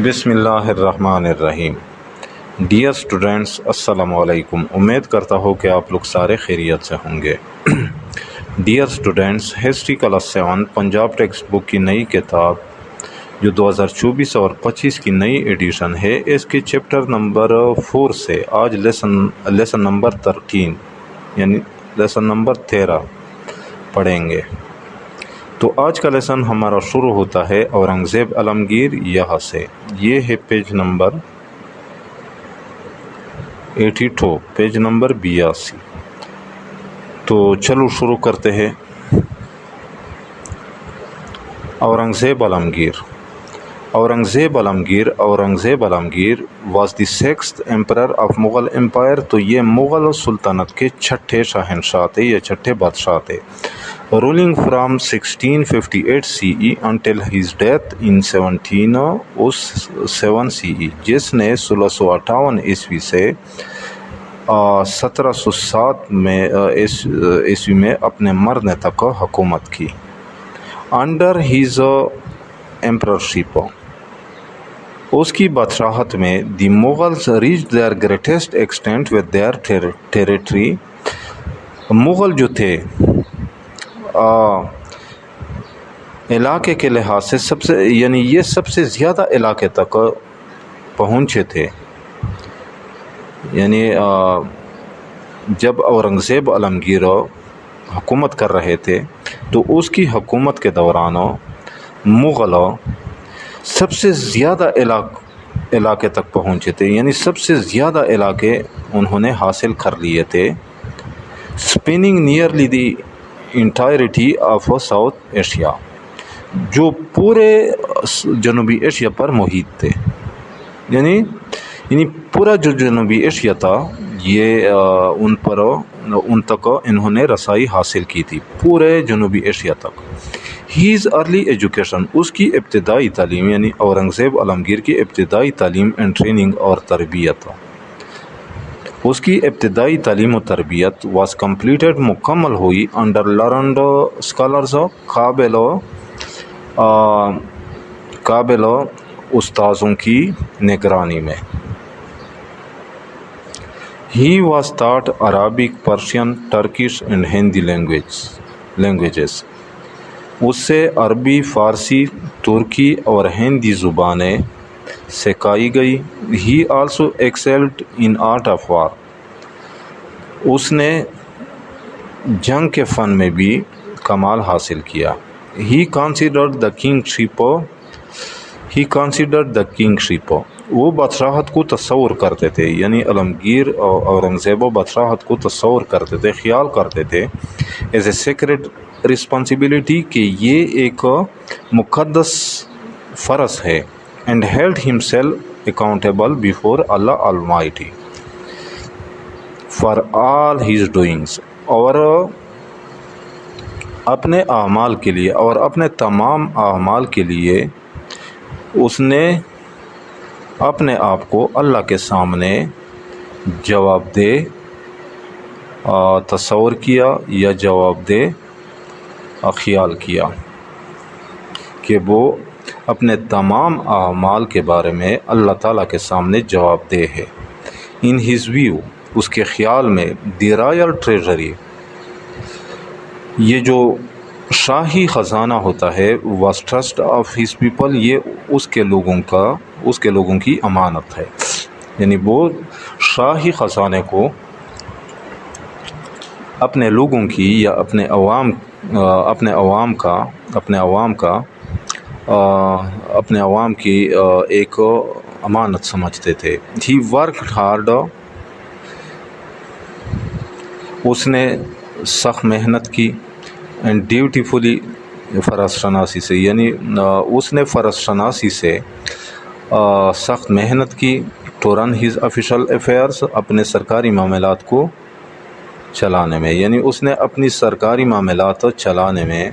بسم اللہ الرحمن الرحیم۔ ڈیئر اسٹوڈینٹس، السلام علیکم۔ امید کرتا ہوں کہ آپ لوگ سارے خیریت سے ہوں گے۔ Dear students, history class 7 Punjab text book کی نئی کتاب جو 2024 اور 25 کی نئی ایڈیشن ہے، اس کے چیپٹر نمبر 4 سے آج لیسن نمبر 13 یعنی لیسن نمبر 13 پڑھیں گے۔ تو آج کا لیسن ہمارا شروع ہوتا ہے اورنگزیب عالمگیر یہاں سے۔ یہ ہے پیج نمبر 82، پیج نمبر 82۔ تو چلو شروع کرتے ہیں۔ Aurangzeb Alamgir was the 6th emperor of Mughal empire. تو یہ مغل سلطنت کے چھٹے شاہنشاہ تھے یا چھٹے بادشاہ تھے۔ Ruling from 1658 CE until his death in 1707 CE، جس نے 1658 عیسوی سے 1707 میں عیسوی میں اپنے مرنے تک حکومت کی۔ انڈر ہیز ایمپررشپ، اس کی بادشاہت میں the Mughals reach their greatest extent with their territory. Mughal جو تھے علاقے کے لحاظ سے یہ سب سے زیادہ علاقے تک پہنچے تھے۔ یعنی جب اورنگزیب عالمگیر حکومت کر رہے تھے تو اس کی حکومت کے دوران مغل سب سے زیادہ علاقے تک پہنچے تھے، یعنی سب سے زیادہ علاقے انہوں نے حاصل کر لیے تھے۔ Spanning nearly the entirety of south Asia, جو پورے جنوبی ایشیا پر محیط تھے۔ یعنی پورا جو جنوبی ایشیا تھا یہ ان تک انہوں نے رسائی حاصل کی تھی، پورے جنوبی ایشیا تک۔ ہیز ارلی ایجوکیشن، اس کی ابتدائی تعلیم یعنی اورنگزیب عالمگیر کی ابتدائی تعلیم اینڈ ٹریننگ اور تربیت، اس کی ابتدائی تعلیم و تربیت واز کمپلیٹڈ، مکمل ہوئی، انڈر لرنڈ اسکالرز، قابل استاذوں کی نگرانی میں۔ He was taught Arabic, Persian, Turkish and Hindi languages, اس سے عربی، فارسی، ترکی اور ہندی زبانیں سکھائی گئی۔ He also excelled in art of war, اس نے جنگ کے فن میں بھی کمال حاصل کیا۔ ہی کنسیڈرڈ دا کنگشپ، وہ بادشاہت کو تصور کرتے تھے، یعنی عالمگیر اور اورنگزیب بادشاہت کو تصور کرتے تھے، خیال کرتے تھے ایز اے سیکریٹ رسپانسبلٹی کہ یہ ایک مقدس فرض ہے۔ And held himself accountable before Allah Almighty for all has doings, اور اپنے اعمال کے لیے اور اپنے تمام اعمال کے لیے اس نے اپنے آپ کو اللہ کے سامنے جواب دہ تصور کیا یا جواب دہ خیال کیا کہ وہ اپنے تمام اعمال کے بارے میں اللہ تعالیٰ کے سامنے جواب دہ ہے۔ ان ہز ویو، اس کے خیال میں، دی رائل ٹریجری، یہ جو شاہی خزانہ ہوتا ہے، was trust of his people, یہ اس کے لوگوں کی امانت ہے۔ یعنی وہ شاہی خزانے کو اپنے لوگوں کی یا اپنے عوام کی ایک امانت سمجھتے تھے۔ ہی ورکڈ ہارڈ، اس نے سخت محنت کی، اینڈ ڈیوٹیفلی، فرض شناسی سے، یعنی اس نے فرض شناسی سے سخت محنت کی، to run his official affairs, اپنے سرکاری معاملات کو چلانے میں، یعنی اس نے اپنی سرکاری معاملات چلانے میں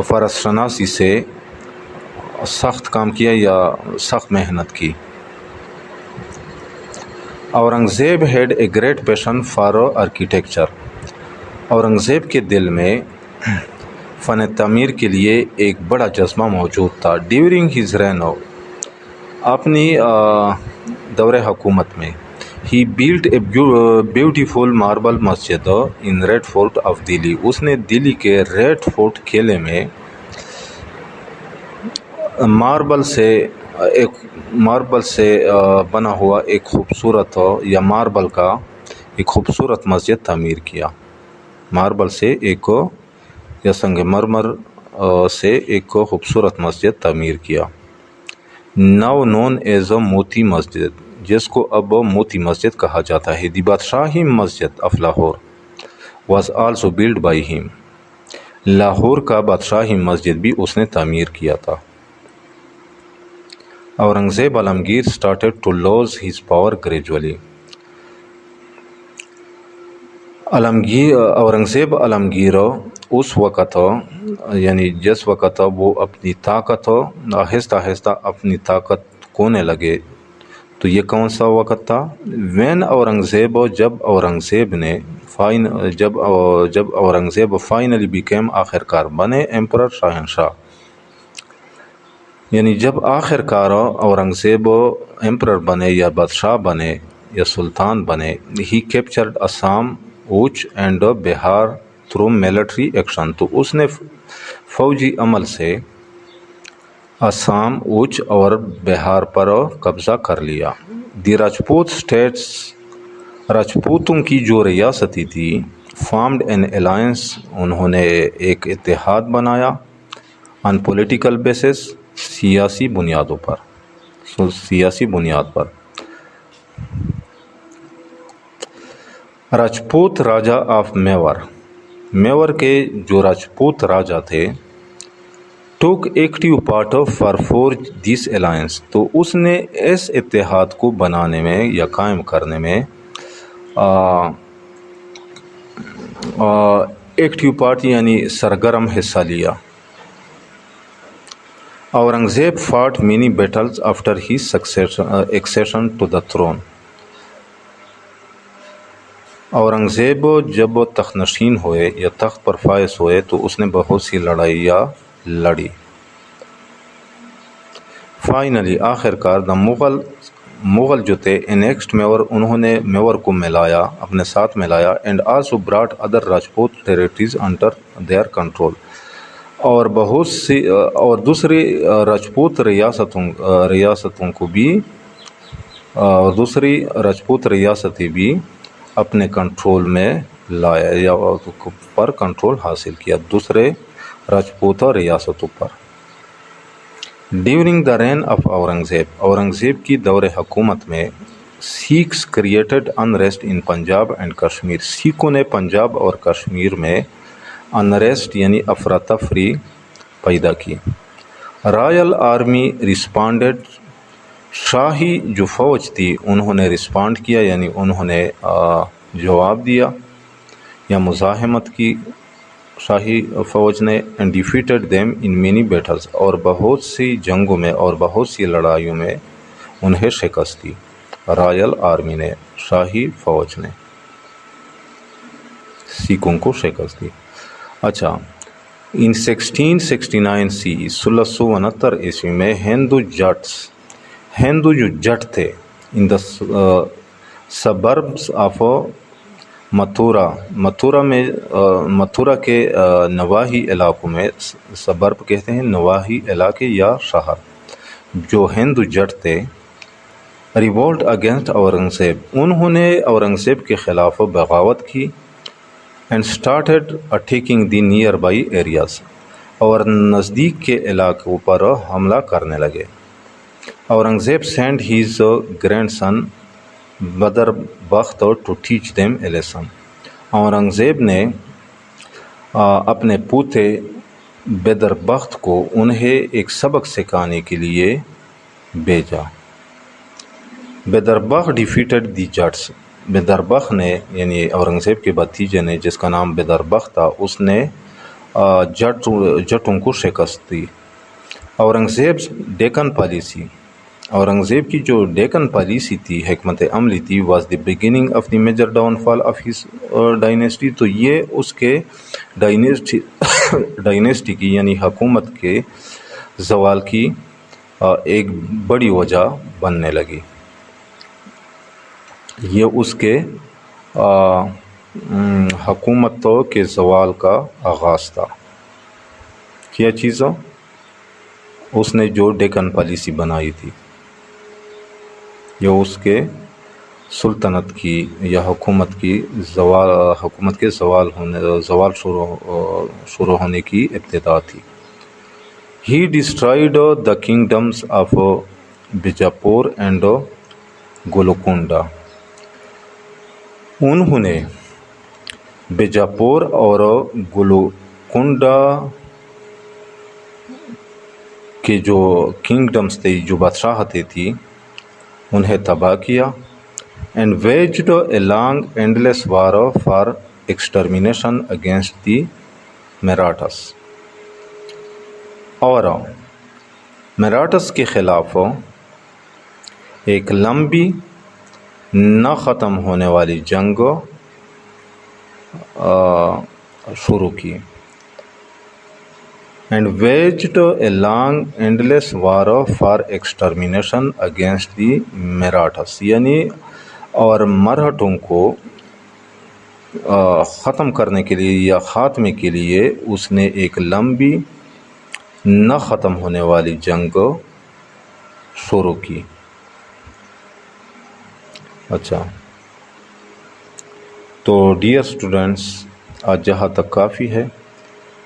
فرض شناسی سے سخت کام کیا یا سخت محنت کی۔ Aurangzeb had a great passion for architecture, Aurangzeb کے دل میں فن تعمیر کے لیے ایک بڑا جذبہ موجود تھا۔ ڈیورنگ ہز رین اپنی دور حکومت میں ہی belt a beautiful marble Masjid in red fort of دلی. اس نے دلی کے ریڈ فورٹ قلعے میں ماربل سے بنا ہوا ایک خوبصورت یا ماربل کا ایک خوبصورت مسجد تعمیر کیا. ماربل سے ایک یا سنگ مرمر سے ایک خوبصورت مسجد تعمیر کیا. Now known as a Moti Masjid, جس کو اب موتی مسجد کہا جاتا ہے. The Badshahi Masjid of Lahore was also built by him. Lahore کا بادشاہی مسجد بھی اس نے تعمیر کیا تھا. اورنگزیب عالمگیر started to lose his power gradually. Aurangzeb عالمگیر اس وقت یعنی جس وقت وہ اپنی طاقت آہستہ آہستہ اپنی طاقت کھونے لگے, تو یہ کون سا وقت تھا؟ وین اورنگزیب, جب اورنگزیب فائنلی بیکیم, آخر کار بنے ایمپرر, شاہنشاہ. یعنی جب آخر کار اورنگزیب ایمپرر بنے یا بادشاہ بنے یا سلطان بنے. ہی captured Assam, Uch and Bihar through military action. تو اس نے فوجی عمل سے آسام, اوچ اور بہار پر قبضہ کر لیا. دی راجپوت اسٹیٹس, راجپوتوں کی جو ریاستیں تھی, فارمڈ این الائنس, انہوں نے ایک اتحاد بنایا. آن پولیٹیکل بیسس, سیاسی بنیاد پر. راجپوت راجا آف میور کے جو راجپوت راجا تھے, took active part for forge this alliance. تو اس نے اس اتحاد کو بنانے میں یا قائم کرنے میں ایکٹیو پارٹ یعنی سرگرم حصہ لیا. Aurangzeb fought many battles after his accession to the throne. Aurangzeb جب تخت نشین ہوئے یا تخت پر فائز ہوئے تو اس نے بہت سی لڑائیاں لڑی. فائنلی آخر کار دا مغل جو تھے انیکسٹ میور, انہوں نے میور کو ملایا, اپنے ساتھ ملایا. And also brought other Rajput territories under their control, اور بہت سی اور دوسری راجپوت ریاستوں کو بھی, دوسری راجپوت ریاستیں بھی اپنے کنٹرول میں لایا یا پر کنٹرول حاصل کیا, دوسرے راجپوت ریاستوں پر. During the reign of Aurangzeb کی دور حکومت میں, Sikhs created unrest in Punjab and Kashmir. سکھوں نے پنجاب اور کشمیر میں انریسٹ یعنی افراتفری پیدا کی. رائل آرمی رسپانڈڈ, شاہی جو فوج تھی انہوں نے رسپانڈ کیا یعنی انہوں نے جواب دیا یا مزاحمت کی شاہی فوج نے. And defeated them in many Beatles, اور بہت سی جنگوں میں اور بہت سی لڑائیوں میں انہیں شکست دی. رائل آرمی نے, شاہی فوج نے سکھوں کو شکست دی. اچھا, ان 1669 سی 1669 عیسوی میں ہندو جو جٹ تھے ان دا سبربس آف متھورا کے نواحی علاقوں میں, سبرب کہتے ہیں نواحی علاقے یا شہر, جو ہندو جٹ تھے, ریوولٹ اگینسٹ اورنگزیب, انہوں نے اورنگزیب کے خلاف بغاوت کی. And started attacking the nearby areas, اور نزدیک کے علاقوں پر حملہ کرنے لگے. Aurangzeb sent his grandson Bidar Bakht to teach them a lesson. Aurangzeb نے اپنے پوتے بدر بخت کو انہیں ایک سبق سکھانے کے لیے بھیجا. بدر بخت ڈیفیٹڈ دی جٹس, بدر بخت نے یعنی اورنگزیب کے بھتیجے نے جس کا نام بدر بخت تھا, اس نے جٹوں کو شکست دی. اورنگزیب ڈیکن پالیسی, اورنگزیب کی جو ڈیکن پالیسی تھی, حکمت عملی تھی, was the beginning of the major downfall of his dynasty. تو یہ اس کے ڈائنیسٹی کی یعنی حکومت کے زوال کی ایک بڑی وجہ بننے لگی۔ یہ اس کے حکومت کے زوال کا آغاز تھا۔ کیا چیزوں اس نے جو ڈیکن پالیسی بنائی تھی، یہ اس کے سلطنت کی یا حکومت کے زوال شروع ہونے کی ابتدا تھی۔ He destroyed the kingdoms of Bijapur and Golconda۔ انہوں نے بیجاپور اور گولکنڈا کے جو کنگڈمز تھے، جو بادشاہتیں تھیں، انہیں تباہ کیا۔ and waged a long endless war for extermination against the Marathas۔ اور مراٹھس کے خلاف ایک لمبی نہ ختم ہونے والی جنگ شروع کی۔ and waged a long endless war for extermination against the Marathas، یعنی اور مرہٹوں کو ختم کرنے کے لیے یا خاتمے کے لیے اس نے ایک لمبی نہ ختم ہونے والی جنگ شروع کی۔ اچھا، تو ڈیئر اسٹوڈنٹس، آج جہاں تک کافی ہے۔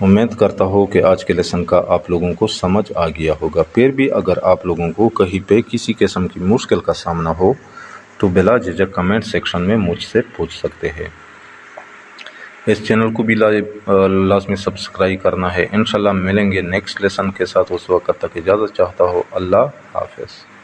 امید کرتا ہوں کہ آج کے لیسن کا آپ لوگوں کو سمجھ آ گیا ہوگا۔ پھر بھی اگر آپ لوگوں کو کہیں پہ کسی قسم کی مشکل کا سامنا ہو تو بلا جھجک کمنٹ سیکشن میں مجھ سے پوچھ سکتے ہیں۔ اس چینل کو بھی لازمی سبسکرائب کرنا ہے۔ انشاءاللہ ملیں گے نیکسٹ لیسن کے ساتھ، اس وقت تک اجازت چاہتا ہوں۔ اللہ حافظ۔